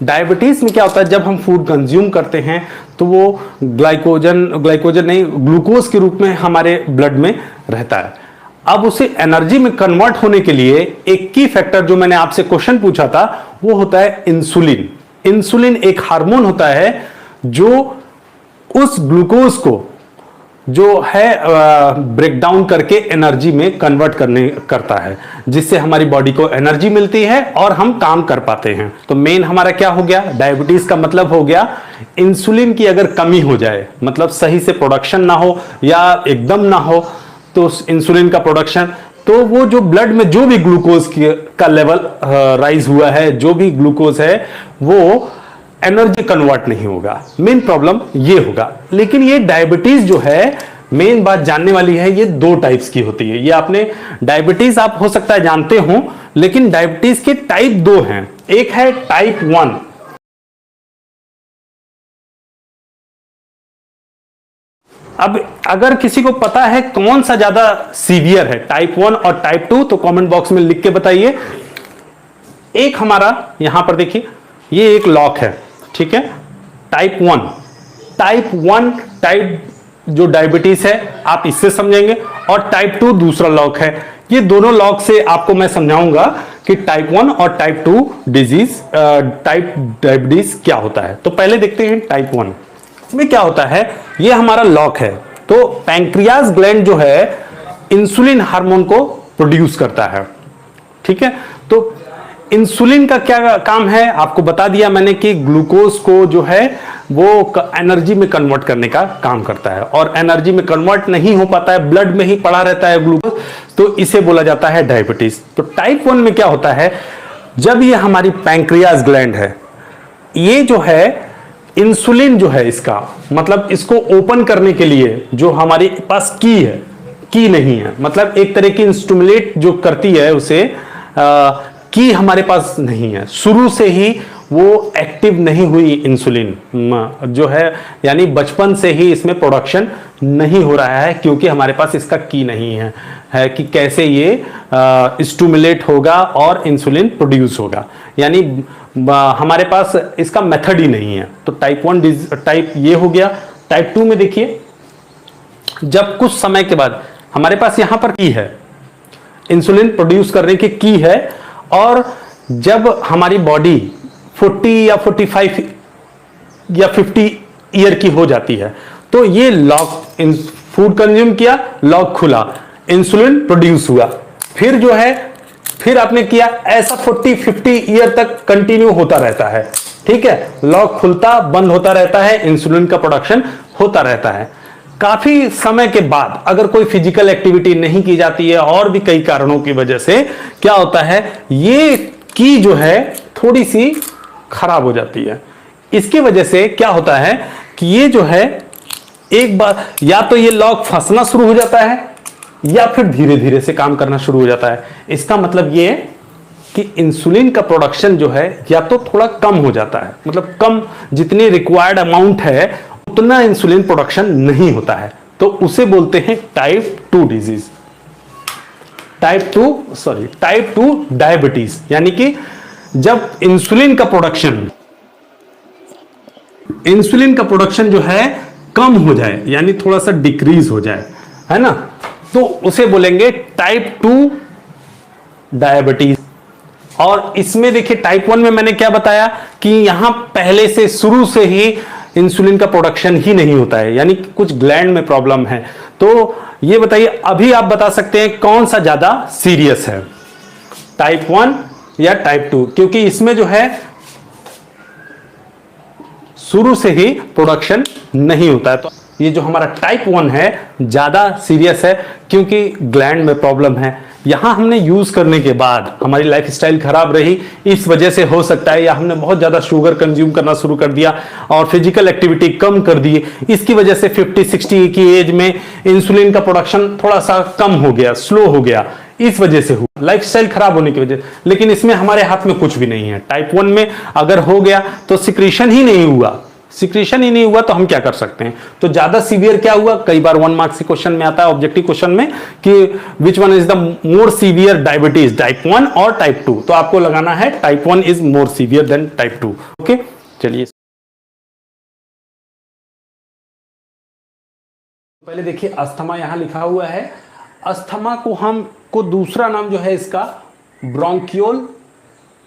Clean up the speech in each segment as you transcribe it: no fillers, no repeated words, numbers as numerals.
Diabetes में क्या होता है, जब हम फूड कंज्यूम करते हैं तो वो ग्लाइकोजन नहीं, ग्लूकोज के रूप में हमारे ब्लड में रहता है। अब उसे एनर्जी में कन्वर्ट होने के लिए एक की फैक्टर जो मैंने आपसे क्वेश्चन पूछा था वो होता है इंसुलिन। इंसुलिन एक हार्मोन होता है जो उस ग्लूकोज को जो है ब्रेक डाउन करके एनर्जी में कन्वर्ट करता है, जिससे हमारी बॉडी को एनर्जी मिलती है और हम काम कर पाते हैं। तो मेन हमारा क्या हो गया, डायबिटीज का मतलब हो गया इंसुलिन की अगर कमी हो जाए, मतलब सही से प्रोडक्शन ना हो या एकदम ना हो, तो इंसुलिन का प्रोडक्शन, तो वो जो ब्लड में जो भी ग्लूकोज का लेवल राइज हुआ है, जो भी ग्लूकोज है वो एनर्जी कन्वर्ट नहीं होगा। मेन प्रॉब्लम ये होगा। लेकिन ये डायबिटीज जो है, मेन बात जानने वाली है, ये दो टाइप्स की होती है। ये आपने डायबिटीज आप हो सकता है जानते हो, लेकिन डायबिटीज के टाइप दो हैं। एक है टाइप 1। अब अगर किसी को पता है कौन सा ज्यादा सीवियर है, टाइप 1 और टाइप 2, तो कमेंट बॉक्स में लिख के बताइए। एक हमारा यहां पर देखिए, ये एक लॉक है, ठीक है, टाइप 1 टाइप जो डायबिटीज है आप इससे समझेंगे, और टाइप 2 दूसरा लॉक है। ये दोनों लॉक से आपको मैं समझाऊंगा कि टाइप 1 और टाइप 2 डिजीज, टाइप डायबिटीज क्या होता है। तो पहले देखते हैं टाइप 1 में क्या होता है। ये हमारा लॉक है। तो पैंक्रियाज ग्लैंड जो है इंसुलिन हार्मोन को प्रोड्यूस करता है, ठीक है। तो इंसुलिन का क्या काम है आपको बता दिया मैंने कि ग्लूकोज को जो है वो एनर्जी में कन्वर्ट करने का काम करता है, और एनर्जी में कन्वर्ट नहीं हो पाता है, ब्लड में ही पड़ा रहता है ग्लूकोज, तो इसे बोला जाता है डायबिटीज। तो टाइप 1 में क्या होता है, जब ये हमारी पैंक्रियाज ग्लैंड है, ये जो है इंसुलिन जो है इसका मतलब इसको ओपन करने के लिए जो हमारे पास की है, की नहीं है, मतलब एक तरह की स्टिमुलेट जो करती है उसे की हमारे पास नहीं है। शुरू से ही वो एक्टिव नहीं हुई इंसुलिन जो है, यानी बचपन से ही इसमें प्रोडक्शन नहीं हो रहा है, क्योंकि हमारे पास इसका की नहीं है कि कैसे ये स्टिमुलेट होगा और इंसुलिन प्रोड्यूस होगा, यानी हमारे पास इसका मेथड ही नहीं है। तो टाइप 1 टाइप ये हो गया। टाइप 2 में देखिए, जब कुछ समय के बाद हमारे पास यहां पर की है, इंसुलिन प्रोड्यूस करने की है, और जब हमारी बॉडी 40 या 45 या 50 ईयर की हो जाती है, तो ये लॉक, फूड कंज्यूम किया, लॉक खुला, इंसुलिन प्रोड्यूस हुआ, फिर जो है फिर आपने किया, ऐसा 40-50 ईयर तक कंटिन्यू होता रहता है, ठीक है। लॉक खुलता बंद होता रहता है, इंसुलिन का प्रोडक्शन होता रहता है। काफी समय के बाद अगर कोई फिजिकल एक्टिविटी नहीं की जाती है और भी कई कारणों की वजह से क्या होता है, ये की जो है थोड़ी सी खराब हो जाती है। इसकी वजह से क्या होता है कि ये जो है एक बार या तो ये लॉक फंसना शुरू हो जाता है या फिर धीरे धीरे से काम करना शुरू हो जाता है। इसका मतलब ये कि इंसुलिन का प्रोडक्शन जो है या तो थोड़ा कम हो जाता है, मतलब कम जितनी रिक्वायर्ड अमाउंट है उतना इंसुलिन प्रोडक्शन नहीं होता है, तो उसे बोलते हैं टाइप 2 डिजीज, टाइप 2 डायबिटीज। यानी कि जब इंसुलिन का प्रोडक्शन जो है कम हो जाए, यानी थोड़ा सा डिक्रीज हो जाए, है ना, तो उसे बोलेंगे टाइप 2 डायबिटीज। और इसमें देखिए टाइप 1 में मैंने क्या बताया कि यहां पहले से शुरू से ही इंसुलिन का प्रोडक्शन ही नहीं होता है, यानी कुछ ग्लैंड में प्रॉब्लम है। तो ये बताइए, अभी आप बता सकते हैं कौन सा ज्यादा सीरियस है, टाइप 1 या टाइप 2, क्योंकि इसमें जो है शुरू से ही प्रोडक्शन नहीं होता है। तो ये जो हमारा टाइप 1 है ज्यादा सीरियस है, क्योंकि ग्लैंड में प्रॉब्लम है। यहां हमने यूज करने के बाद हमारी लाइफस्टाइल खराब रही, इस वजह से हो सकता है, या हमने बहुत ज्यादा शुगर कंज्यूम करना शुरू कर दिया और फिजिकल एक्टिविटी कम कर दी, इसकी वजह से 50-60 की एज में इंसुलिन का प्रोडक्शन थोड़ा सा कम हो गया, स्लो हो गया, इस वजह से हुआ, लाइफस्टाइल खराब होने की वजह। लेकिन इसमें हमारे हाथ में कुछ भी नहीं है। टाइप 1 में अगर हो गया तो सिक्रीशन ही नहीं हुआ, सिक्रेशन ही नहीं हुआ तो हम क्या कर सकते हैं? तो ज्यादा सीवियर क्या हुआ? कई बार 1 मार्क्स के क्वेश्चन में आता है, ऑब्जेक्टिव क्वेश्चन में, कि which one is the more severe diabetes, type 1 और टाइप 2? तो आपको लगाना है type 1 is more severe than type 2। Okay, चलिए पहले देखिए अस्थमा यहां लिखा हुआ है। अस्थमा को हम को दूसरा नाम जो है इसका ब्रोंकियोल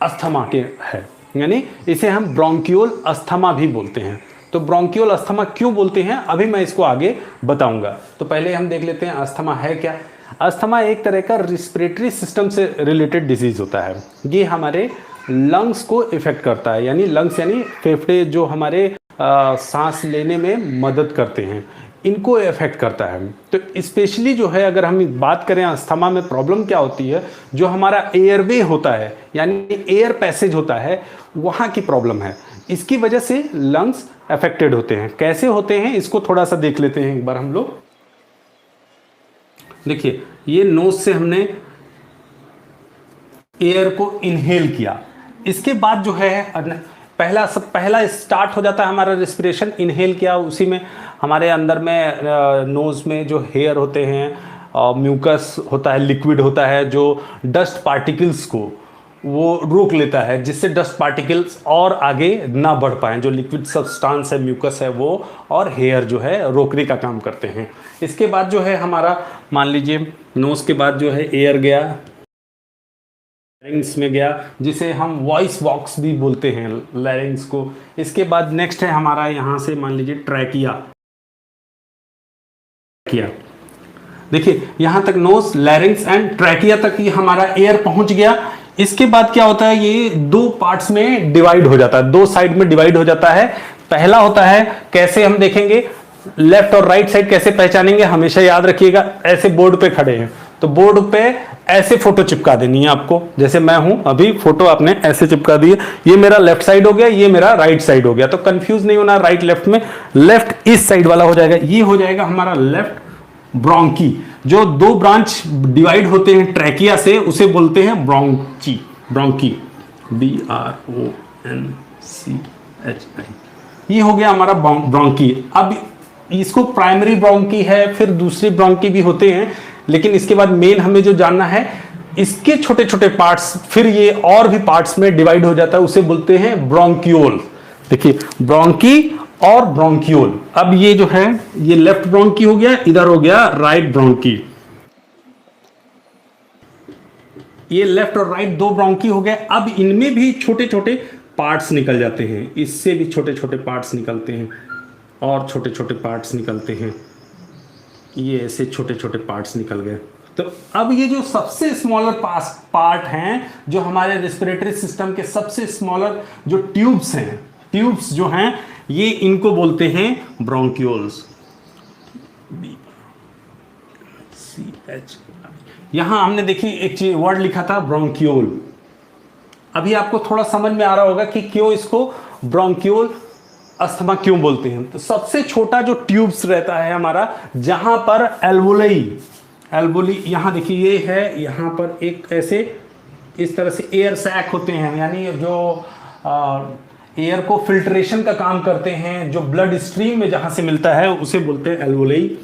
अस्थमा के है, यानी इसे हम ब्रोंकियोल अस्थमा भी बोलते हैं। तो ब्रोंकियोल अस्थमा क्यों बोलते हैं अभी मैं इसको आगे बताऊंगा। तो पहले हम देख लेते हैं अस्थमा है क्या। अस्थमा एक तरह का रिस्पिरेटरी सिस्टम से रिलेटेड डिजीज होता है। ये हमारे लंग्स को इफेक्ट करता है, यानी लंग्स यानी फेफड़े जो हमारे सांस लेने में मदद करते हैं, इनको इफेक्ट करता है। तो स्पेशली जो है अगर हम बात करें अस्थमा में प्रॉब्लम क्या होती है, जो हमारा एयरवे होता है यानी एयर पैसेज होता है, वहाँ की प्रॉब्लम है। इसकी वजह से लंग्स अफेक्टेड होते हैं। कैसे होते हैं इसको थोड़ा सा देख लेते हैं एक बार हम लोग। देखिए ये नोज से हमने एयर को इनहेल किया, इसके बाद जो है पहला स्टार्ट हो जाता है हमारा रिस्पिरेशन। इनहेल किया, उसी में हमारे अंदर में नोज में जो हेयर होते हैं, म्यूकस होता है, लिक्विड होता है, जो डस्ट पार्टिकल्स को वो रोक लेता है, जिससे डस्ट पार्टिकल्स और आगे ना बढ़ पाएँ। जो लिक्विड सब्सटेंस है, म्यूकस है, वो और हेयर जो है रोकने का काम करते हैं। इसके बाद जो है हमारा मान लीजिए नोज के बाद जो है एयर गया, लैरिंग्स में गया, जिसे हम वॉइस बॉक्स भी बोलते हैं लैरिंग्स को। इसके बाद नेक्स्ट है हमारा यहाँ से मान लीजिए ट्रैकिया। देखिए यहाँ तक नोज, लैरिंग्स एंड ट्रैकिया तक ये हमारा एयर पहुंच गया। इसके बाद क्या होता है, ये दो पार्ट्स में डिवाइड हो जाता है, दो साइड में डिवाइड हो जाता है। पहला होता है, कैसे हम देखेंगे, लेफ्ट और राइट साइड कैसे पहचानेंगे, हमेशा याद रखिएगा। ऐसे बोर्ड पे खड़े हैं तो बोर्ड पे ऐसे फोटो चिपका देनी है आपको, जैसे मैं हूं अभी, फोटो आपने ऐसे चिपका दी है। ये मेरा लेफ्ट साइड हो गया, ये मेरा राइट साइड हो गया। तो कंफ्यूज नहीं होना राइट लेफ्ट में, लेफ्ट इस साइड वाला हो जाएगा। ये हो जाएगा हमारा लेफ्ट ब्रोंकी। जो दो ब्रांच डिवाइड होते हैं ट्रैकिया से, उसे बोलते हैं ब्रोंची, ब्रोंकी, BRONCHI। ये हो गया हमारा ब्रोंकी। अब इसको प्राइमरी ब्रोंकी है, फिर दूसरी ब्रोंकी भी होते हैं, लेकिन इसके बाद मेन हमें जो जानना है, इसके छोटे छोटे पार्ट्स फिर ये और भी पार्ट्स में डिवाइड हो जाता है, उसे बोलते हैं ब्रोंकियोल। देखिए ब्रोंकी और ब्रोंकियोल। अब ये जो है ये लेफ्ट ब्रोंकी हो गया, इधर हो गया राइट ब्रोंकी। ये लेफ्ट और राइट दो ब्रोंकी हो गए। अब इनमें भी छोटे छोटे पार्ट्स निकल जाते हैं, इससे भी छोटे छोटे पार्ट्स निकलते हैं और छोटे छोटे पार्ट्स निकलते हैं। ये ऐसे छोटे छोटे पार्ट्स निकल गए। तो अब ये जो सबसे स्मॉलर पार्ट हैं, जो हमारे रेस्पिरेटरी सिस्टम के सबसे स्मॉलर जो ट्यूब्स हैं, ट्यूब्स जो हैं, ये इनको बोलते हैं ब्रोंकियोल्स। यहां हमने देखी एक चीज वर्ड लिखा था ब्रोंकियोल। अभी आपको थोड़ा समझ में आ रहा होगा कि क्यों इसको ब्रोंकियोल अस्थमा क्यों बोलते हैं। तो सबसे छोटा जो ट्यूब्स रहता है हमारा, जहां पर एल्वोली यहां देखिए ये है, यहां पर एक ऐसे इस तरह से एयर सैक होते हैं, यानी जो एयर को फिल्ट्रेशन का काम करते हैं, जो ब्लड स्ट्रीम में जहां से मिलता है उसे बोलते हैं एल्वोली।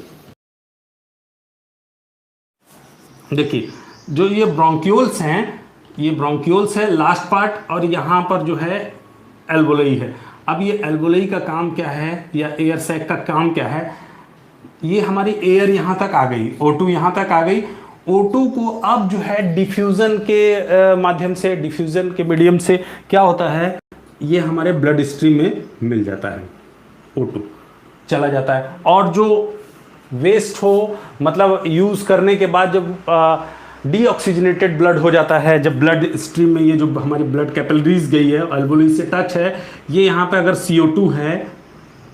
देखिए जो ये ब्रोंकियोल्स हैं, ये ब्रोंकियोल्स है लास्ट पार्ट, और यहां पर जो है एल्वोली है। अब ये एल्वोली का काम क्या है, या एयर सैक का काम क्या है, ये हमारी एयर यहां तक आ गई, O2 यहां तक आ गई। O2 को अब जो है डिफ्यूजन के माध्यम से, डिफ्यूजन के मीडियम से क्या होता है, ये हमारे ब्लड स्ट्रीम में मिल जाता है, O2 चला जाता है। और जो वेस्ट हो, मतलब यूज करने के बाद जब डीऑक्सीजनेटेड ब्लड हो जाता है, जब ब्लड स्ट्रीम में ये जो हमारी ब्लड कैपिलरीज गई है, एल्वोली से टच है, ये यहाँ पे अगर CO2 है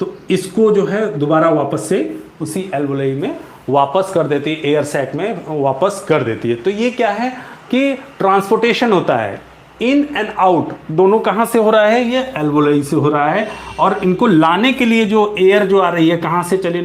तो इसको जो है दोबारा वापस से उसी एल्वोली में वापस कर देती है, एयर सैक में वापस कर देती है। तो ये क्या है कि ट्रांसपोर्टेशन होता है, इन एंड आउट दोनों कहाँ से हो रहा है, ये एल्वोली से हो रहा है। और इनको लाने के लिए जो एयर जो आ रही है कहाँ से चली,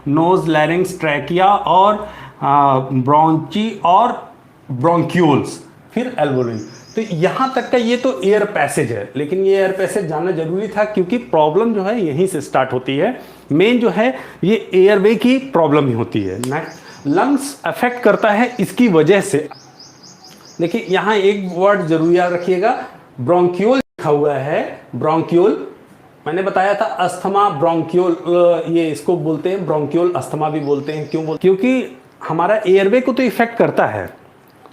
नोज, लैरिंग्स, ट्रैकिया और ब्रोंची और ब्रोंकियोल्स, फिर एल्वोली। तो यहां तक का ये तो एयर पैसेज है, लेकिन ये एयर पैसेज जानना जरूरी था क्योंकि प्रॉब्लम जो है यहीं से स्टार्ट होती है। मेन जो है ये एयरवे की प्रॉब्लम ही होती है ना, लंग्स अफेक्ट करता है इसकी वजह से। देखिए यहां एक वर्ड जरूर याद रखिएगा, ब्रोंक्यूल लिखा हुआ है, ब्रोंक्यूल। मैंने बताया था अस्थमा ब्रोंक्यूल, ये इसको बोलते हैं ब्रोंक्यूल अस्थमा भी बोलते हैं। क्यों क्योंकि हमारा एयरवे को तो इफेक्ट करता है,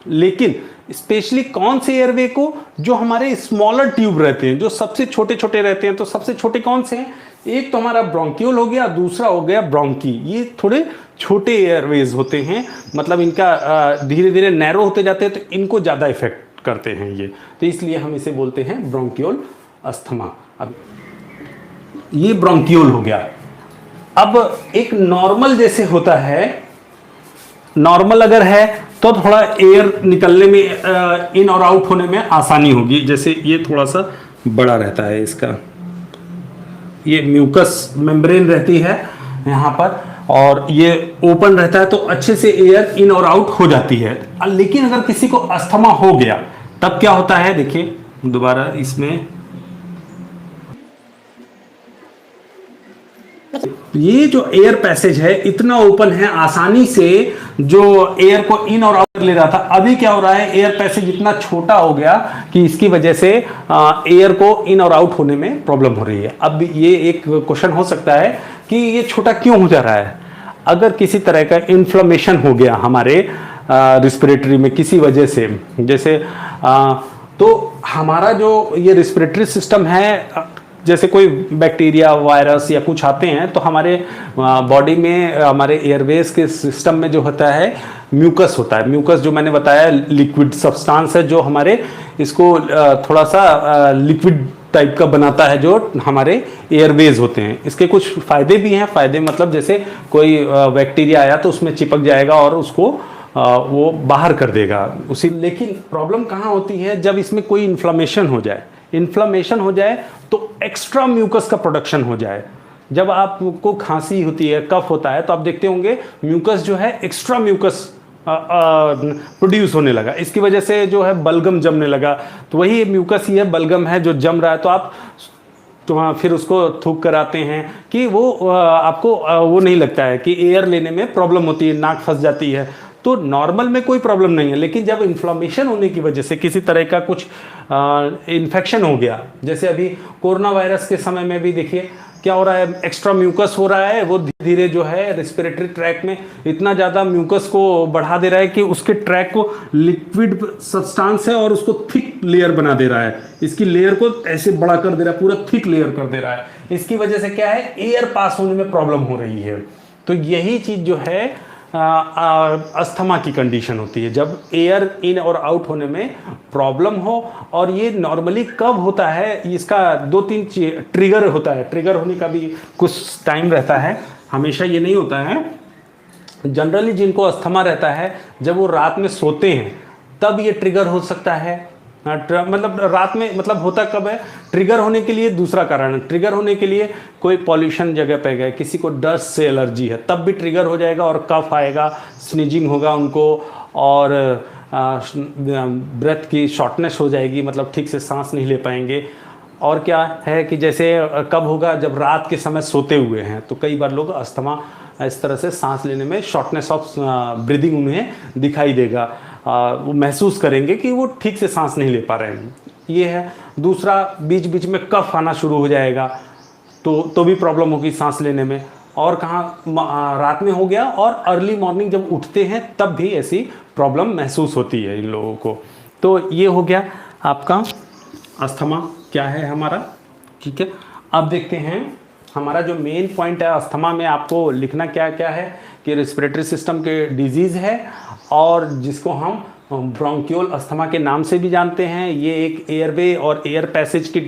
लेकिन स्पेशली कौन से एयरवे को, जो हमारे स्मॉलर ट्यूब रहते हैं, जो सबसे छोटे छोटे रहते हैं। तो सबसे छोटे कौन से हैं? एक तो हमारा ब्रोंक्यूल हो गया, दूसरा हो गया ब्रोंकी। ये थोड़े छोटे एयरवेज होते हैं, मतलब इनका धीरे धीरे नैरो होते जाते हैं, तो इनको ज़्यादा इफेक्ट करते हैं ये, तो इसलिए हम इसे बोलते हैं ब्रोंक्यूल अस्थमा। अब ये ब्रोंक्यूल हो गया। अब एक नॉर्मल जैसे होता है, नॉर्मल अगर है तो थोड़ा एयर निकलने में, इन और आउट होने में आसानी होगी। जैसे ये थोड़ा सा बड़ा रहता है, इसका ये म्यूकस मेम्ब्रेन रहती है यहाँ पर, और ये ओपन रहता है, तो अच्छे से एयर इन और आउट हो जाती है। लेकिन अगर किसी को अस्थमा हो गया तब क्या होता है, देखिए दोबारा इसमें ये जो एयर पैसेज है इतना ओपन है, आसानी से जो एयर को इन और आउट ले रहा था, अभी क्या हो रहा है, एयर पैसेज इतना छोटा हो गया कि इसकी वजह से एयर को इन और आउट होने में प्रॉब्लम हो रही है। अब ये एक क्वेश्चन हो सकता है कि ये छोटा क्यों हो जा रहा है। अगर किसी तरह का इन्फ्लेमेशन हो गया हमारे रिस्पिरेटरी में किसी वजह से, जैसे तो हमारा जो ये रिस्पिरेटरी सिस्टम है, जैसे कोई बैक्टीरिया वायरस या कुछ आते हैं, तो हमारे बॉडी में, हमारे एयरवेज के सिस्टम में जो होता है म्यूकस होता है। म्यूकस जो मैंने बताया लिक्विड सब्सटेंस है, जो हमारे इसको थोड़ा सा लिक्विड टाइप का बनाता है, जो हमारे एयरवेज होते हैं। इसके कुछ फायदे भी हैं। फायदे मतलब जैसे कोई बैक्टीरिया आया तो उसमें चिपक जाएगा और उसको वो बाहर कर देगा उसी। लेकिन प्रॉब्लम कहाँ होती है, जब इसमें कोई इन्फ्लेमेशन हो जाए। इन्फ्लेमेशन हो जाए तो एक्स्ट्रा म्यूकस का प्रोडक्शन हो जाए। जब आपको खांसी होती है, कफ होता है, तो आप देखते होंगे म्यूकस जो है, एक्स्ट्रा म्यूकस प्रोड्यूस होने लगा। इसकी वजह से जो है बलगम जमने लगा। तो वही म्यूकस ही है, बलगम है जो जम रहा है। तो आप तो फिर उसको थूक कर आते हैं कि वो आपको वो नहीं लगता है कि एयर लेने में प्रॉब्लम होती है, नाक फंस जाती है। तो नॉर्मल में कोई प्रॉब्लम नहीं है, लेकिन जब इन्फ्लेमेशन होने की वजह से किसी तरह का कुछ इन्फेक्शन हो गया, जैसे अभी कोरोना वायरस के समय में भी देखिए क्या हो रहा है, एक्स्ट्रा म्यूकस हो रहा है। वो धीरे धीरे जो है रिस्पिरेटरी ट्रैक में इतना ज़्यादा म्यूकस को बढ़ा दे रहा है कि उसके ट्रैक को लिक्विड सब्सटेंस है और उसको थिक लेयर बना दे रहा है। इसकी लेयर को ऐसे बड़ा कर दे रहा है, पूरा थिक लेयर कर दे रहा है। इसकी वजह से क्या है, एयर पास होने में प्रॉब्लम हो रही है। तो यही चीज़ जो है अस्थमा की कंडीशन होती है, जब एयर इन और आउट होने में प्रॉब्लम हो। और ये नॉर्मली कब होता है, इसका 2-3 ट्रिगर होता है। ट्रिगर होने का भी कुछ टाइम रहता है, हमेशा ये नहीं होता है। जनरली जिनको अस्थमा रहता है, जब वो रात में सोते हैं तब ये ट्रिगर हो सकता है। मतलब रात में, मतलब होता कब है, ट्रिगर होने के लिए दूसरा कारण है। ट्रिगर होने के लिए कोई पॉल्यूशन जगह पे गए, किसी को डस्ट से एलर्जी है, तब भी ट्रिगर हो जाएगा और कफ आएगा, स्नीजिंग होगा उनको, और ब्रेथ की शॉर्टनेस हो जाएगी, मतलब ठीक से सांस नहीं ले पाएंगे। और क्या है कि जैसे कब होगा, जब रात के समय सोते हुए हैं, तो कई बार लोग अस्थमा इस तरह से सांस लेने में शॉर्टनेस ऑफ ब्रीदिंग उन्हें दिखाई देगा। वो महसूस करेंगे कि वो ठीक से सांस नहीं ले पा रहे हैं। ये है। दूसरा, बीच बीच में कफ आना शुरू हो जाएगा, तो भी प्रॉब्लम होगी सांस लेने में। और कहाँ, रात में हो गया, और अर्ली मॉर्निंग जब उठते हैं तब भी ऐसी प्रॉब्लम महसूस होती है इन लोगों को। तो ये हो गया आपका अस्थमा क्या है हमारा, ठीक है। अब देखते हैं हमारा जो मेन पॉइंट है अस्थमा में, आपको लिखना क्या क्या है कि रिस्पिरेटरी सिस्टम के डिजीज़ है, और जिसको हम ब्रोंक्यूल अस्थमा के नाम से भी जानते हैं। ये एक एयरवे और एयर पैसेज की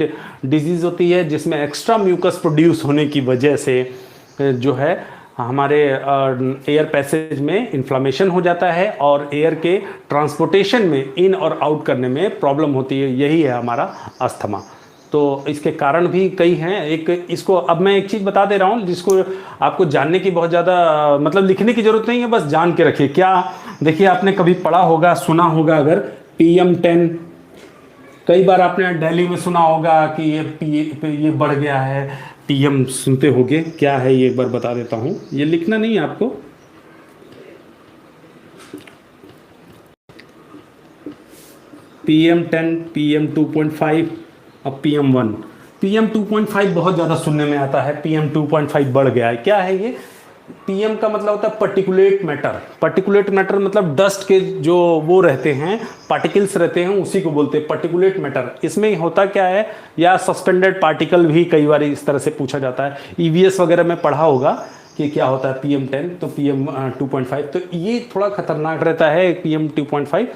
डिजीज़ होती है, जिसमें एक्स्ट्रा म्यूकस प्रोड्यूस होने की वजह से जो है हमारे एयर पैसेज में इन्फ्लेमेशन हो जाता है, और एयर के ट्रांसपोर्टेशन में इन और आउट करने में प्रॉब्लम होती है। यही है हमारा अस्थमा। तो इसके कारण भी कई हैं। एक इसको अब मैं एक चीज़ बता दे रहा हूँ, जिसको आपको जानने की बहुत ज़्यादा, मतलब लिखने की ज़रूरत नहीं है, बस जान के रखिए। क्या, देखिए आपने कभी पढ़ा होगा, सुना होगा, अगर PM10 कई बार आपने दिल्ली में सुना होगा कि ये बढ़ गया है, पीएम सुनते होगे, क्या है ये एक बार बता देता हूं, ये लिखना नहीं है आपको। PM10, PM2.5 और PM1। PM2.5 बहुत ज़्यादा सुनने में आता है, PM2.5 बढ़ गया है। क्या है ये? PM का मतलब होता है पर्टिकुलेट मैटर। पर्टिकुलेट मैटर मतलब डस्ट के जो वो रहते हैं, पार्टिकल्स रहते हैं, उसी को बोलते हैं पर्टिकुलेट मैटर। इसमें होता क्या है, या सस्पेंडेड पार्टिकल भी कई बार इस तरह से पूछा जाता है। EVS वगैरह में पढ़ा होगा कि क्या होता है PM10 तो PM2.5, तो ये थोड़ा खतरनाक रहता है। PM2.5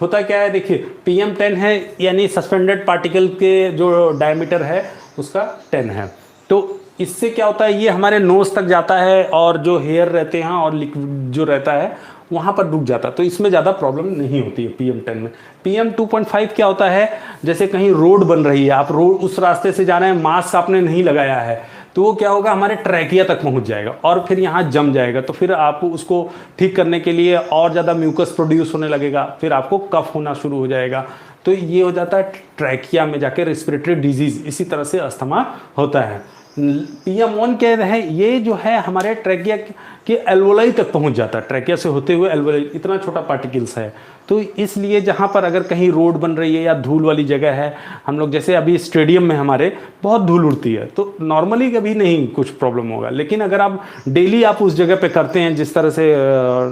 होता क्या है, देखिए PM10 है यानी सस्पेंडेड पार्टिकल के जो डायमीटर है उसका 10 है, तो इससे क्या होता है, ये हमारे नोज तक जाता है और जो हेयर रहते हैं और लिक्विड जो रहता है वहाँ पर रुक जाता है, तो इसमें ज़्यादा प्रॉब्लम नहीं होती है PM10 में। PM2.5 क्या होता है, जैसे कहीं रोड बन रही है, आप रोड उस रास्ते से जा रहे हैं, मास्क आपने नहीं लगाया है, तो वो क्या होगा, हमारे ट्रैकिया तक पहुंच जाएगा और फिर यहाँ जम जाएगा, तो फिर आप उसको ठीक करने के लिए और ज़्यादा म्यूकस प्रोड्यूस होने लगेगा, फिर आपको कफ होना शुरू हो जाएगा, तो ये हो जाता है ट्रैकिया में जाके रेस्पिरेटरी डिजीज। इसी तरह से अस्थमा होता है। PM1 कह रहे हैं, ये जो है हमारे ट्रैकिया के एल्वोलाई तक पहुंच जाता है, ट्रैकिया से होते हुए एल्वोलाई, इतना छोटा पार्टिकल्स है। तो इसलिए जहाँ पर अगर कहीं रोड बन रही है या धूल वाली जगह है, हम लोग जैसे अभी स्टेडियम में हमारे बहुत धूल उड़ती है, तो नॉर्मली कभी नहीं कुछ प्रॉब्लम होगा, लेकिन अगर आप डेली आप उस जगह पे करते हैं जिस तरह से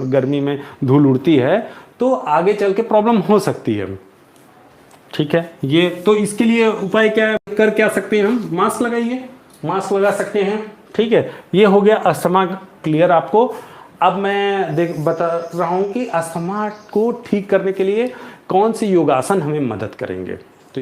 गर्मी में धूल उड़ती है, तो आगे चल के प्रॉब्लम हो सकती है। ठीक है, ये तो इसके लिए उपाय क्या कर क्या सकते हैं हम, मास्क लगाइए, मास्क लगा सकते हैं। ठीक है, ये हो गया अस्थमा क्लियर आपको। अब मैं बता रहा हूँ कि अस्थमा को ठीक करने के लिए कौन सी योगासन हमें मदद करेंगे।